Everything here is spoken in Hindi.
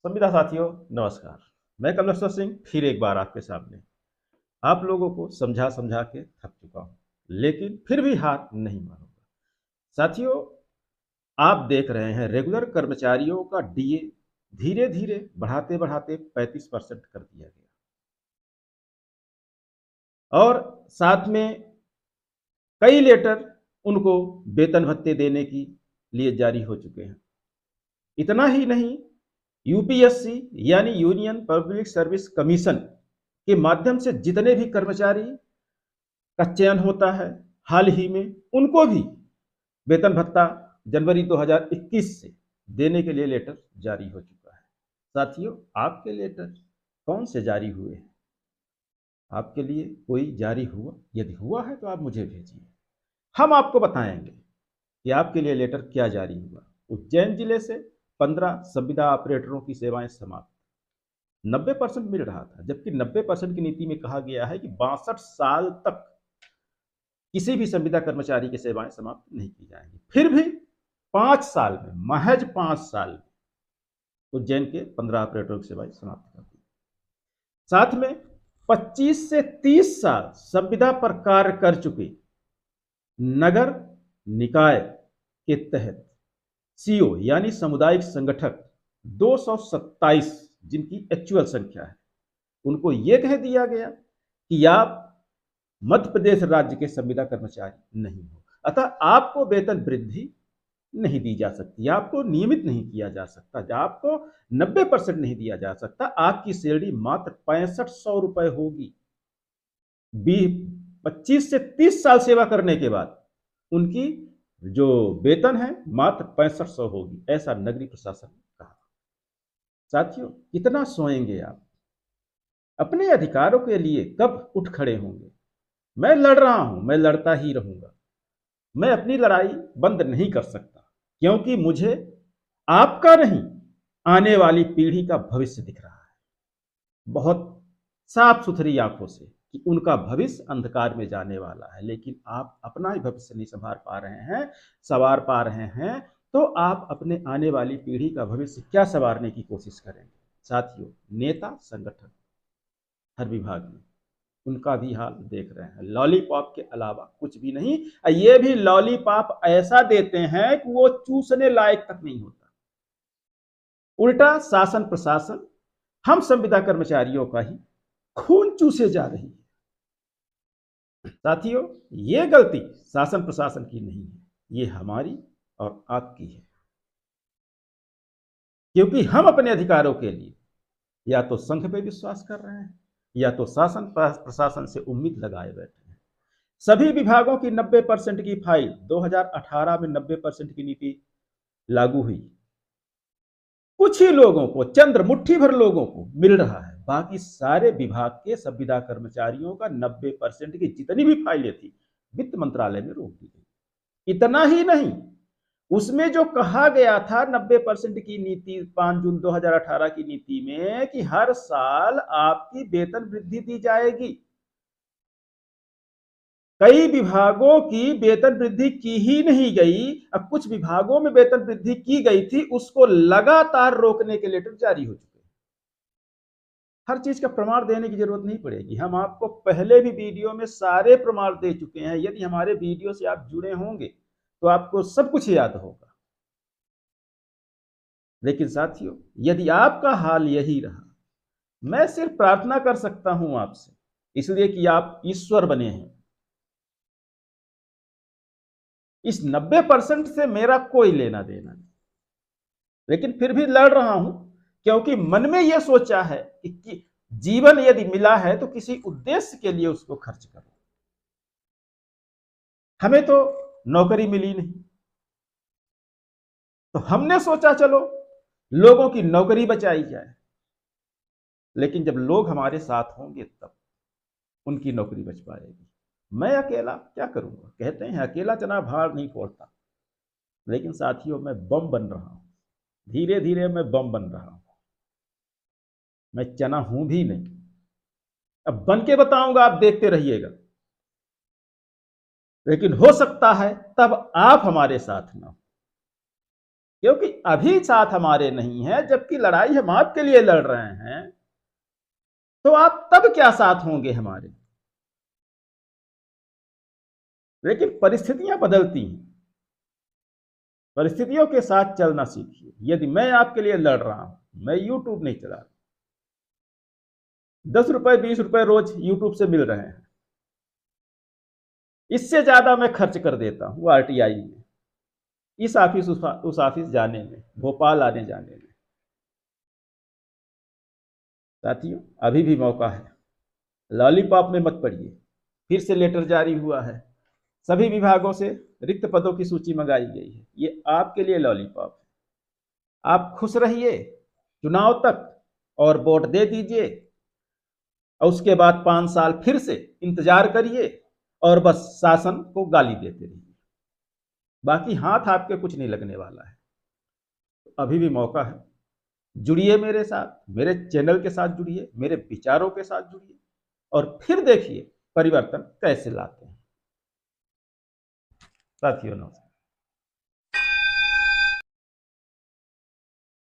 संविदा साथियों, नमस्कार। मैं कमलेश्वर सिंह फिर एक बार आपके सामने। आप लोगों को समझा समझा के थक चुका हूं, लेकिन फिर भी हार नहीं मानूंगा। साथियों, आप देख रहे हैं रेगुलर कर्मचारियों का डीए धीरे धीरे बढ़ाते बढ़ाते 35% कर दिया गया, और साथ में कई लेटर उनको वेतन भत्ते देने की लिए जारी हो चुके हैं। इतना ही नहीं, यूपीएससी यानी यूनियन पब्लिक सर्विस कमीशन के माध्यम से जितने भी कर्मचारी का चयन होता है, हाल ही में उनको भी वेतन भत्ता जनवरी 2021 से देने के लिए लेटर जारी हो चुका है। साथियों, आपके लेटर कौन से जारी हुए हैं? आपके लिए कोई जारी हुआ? यदि हुआ है तो आप मुझे भेजिए, हम आपको बताएंगे कि आपके लिए लेटर क्या जारी हुआ। उज्जैन जिले से 15 संविदा ऑपरेटरों की सेवाएं समाप्त। 90% मिल रहा था, जबकि 90% की नीति में कहा गया है कि 62 साल तक किसी भी संविदा कर्मचारी की सेवाएं समाप्त नहीं की जाएंगी। फिर भी 5 साल में, महज 5 साल में उज्जैन के 15 ऑपरेटरों की सेवाएं समाप्त कर दी। साथ में 25 से 30 साल संविदा पर कार्य कर चुके नगर निकाय के तहत सीओ यानी सामुदायिक संगठक 227, जिनकी एक्चुअल संख्या है, उनको यह कह दिया गया कि आप मध्य प्रदेश राज्य के संविदा कर्मचारी नहीं हो, अतः आपको वेतन वृद्धि नहीं दी जा सकती, आपको नियमित नहीं किया जा सकता, आपको 90% नहीं दिया जा सकता। आपकी सैलरी मात्र 6500 रुपए होगी। 25 से 30 साल सेवा करने के बाद उनकी जो वेतन है मात्र 6500 होगी, ऐसा नगरीय प्रशासन ने कहा। साथियों, कितना सोएंगे आप? अपने अधिकारों के लिए कब उठ खड़े होंगे? मैं लड़ रहा हूं, मैं लड़ता ही रहूंगा। मैं अपनी लड़ाई बंद नहीं कर सकता, क्योंकि मुझे आपका नहीं, आने वाली पीढ़ी का भविष्य दिख रहा है बहुत साफ सुथरी आंखों से कि उनका भविष्य अंधकार में जाने वाला है। लेकिन आप अपना ही भविष्य नहीं संभाल पा रहे हैं, संवार पा रहे हैं, तो आप अपने आने वाली पीढ़ी का भविष्य क्या संवारने की कोशिश करेंगे? साथियों, नेता संगठन हर विभाग में, उनका भी हाल देख रहे हैं। लॉलीपॉप के अलावा कुछ भी नहीं। ये भी लॉलीपॉप ऐसा देते हैं कि वो चूसने लायक तक नहीं होता। उल्टा शासन प्रशासन हम संविदा कर्मचारियों का ही खून चूसे जा रही है। साथियों, ये गलती शासन प्रशासन की नहीं है, ये हमारी और आपकी है, क्योंकि हम अपने अधिकारों के लिए या तो संघ पे विश्वास कर रहे हैं या तो शासन प्रशासन से उम्मीद लगाए बैठे हैं। सभी विभागों की 90% की फाइल 2018 में 90% की नीति लागू हुई। कुछ ही लोगों को, चंद्र मुट्ठी भर लोगों को मिल रहा है, बाकी सारे विभाग के संविदा कर्मचारियों का 90% की जितनी भी फाइलें थी वित्त मंत्रालय में रोक दी गई। इतना ही नहीं, उसमें जो कहा गया था 90% की नीति 5 जून 2018 की नीति में कि हर साल आपकी वेतन वृद्धि दी जाएगी, कई विभागों की वेतन वृद्धि की ही नहीं गई। अब कुछ विभागों में वेतन वृद्धि की गई थी, उसको लगातार रोकने के लेटर जारी हो चुके हैं। हर चीज का प्रमाण देने की जरूरत नहीं पड़ेगी, हम आपको पहले भी वीडियो में सारे प्रमाण दे चुके हैं। यदि हमारे वीडियो से आप जुड़े होंगे तो आपको सब कुछ याद होगा। लेकिन साथियों, यदि आपका हाल यही रहा, मैं सिर्फ प्रार्थना कर सकता हूं आपसे, इसलिए कि आप ईश्वर बने हैं। इस 90% से मेरा कोई लेना देना नहीं, लेकिन फिर भी लड़ रहा हूं, क्योंकि मन में यह सोचा है कि जीवन यदि मिला है तो किसी उद्देश्य के लिए उसको खर्च करो। हमें तो नौकरी मिली नहीं, तो हमने सोचा चलो लोगों की नौकरी बचाई जाए। लेकिन जब लोग हमारे साथ होंगे तब उनकी नौकरी बच पाएगी। मैं अकेला क्या करूंगा? कहते हैं अकेला चना भार नहीं फोड़ता, लेकिन साथियों, मैं बम बन रहा हूं। धीरे धीरे मैं बम बन रहा हूं, मैं चना हूं भी नहीं। अब बन के बताऊंगा, आप देखते रहिएगा। लेकिन हो सकता है तब आप हमारे साथ ना हो, क्योंकि अभी साथ हमारे नहीं है, जबकि लड़ाई हम आपके लिए लड़ रहे हैं, तो आप तब क्या साथ होंगे हमारे। लेकिन परिस्थितियां बदलती हैं, परिस्थितियों के साथ चलना सीखिए। यदि मैं आपके लिए लड़ रहा हूं, मैं यूट्यूब नहीं चला रहा, 10 रुपए 20 रुपए रोज यूट्यूब से मिल रहे हैं, इससे ज्यादा मैं खर्च कर देता हूं आरटीआई में, इस ऑफिस उस ऑफिस जाने में, भोपाल आने जाने में। साथियों, अभी भी मौका है, लॉलीपॉप में मत पड़िए। फिर से लेटर जारी हुआ है, सभी विभागों से रिक्त पदों की सूची मंगाई गई है। ये आपके लिए लॉलीपॉप है। आप खुश रहिए चुनाव तक और वोट दे दीजिए, और उसके बाद 5 साल फिर से इंतजार करिए और बस शासन को गाली देते रहिए। बाकी हाथ आपके कुछ नहीं लगने वाला है। अभी भी मौका है, जुड़िए मेरे साथ, मेरे चैनल के साथ जुड़िए, मेरे विचारों के साथ जुड़िए, और फिर देखिए परिवर्तन कैसे लाते हैं। साथियों, नमस्कार।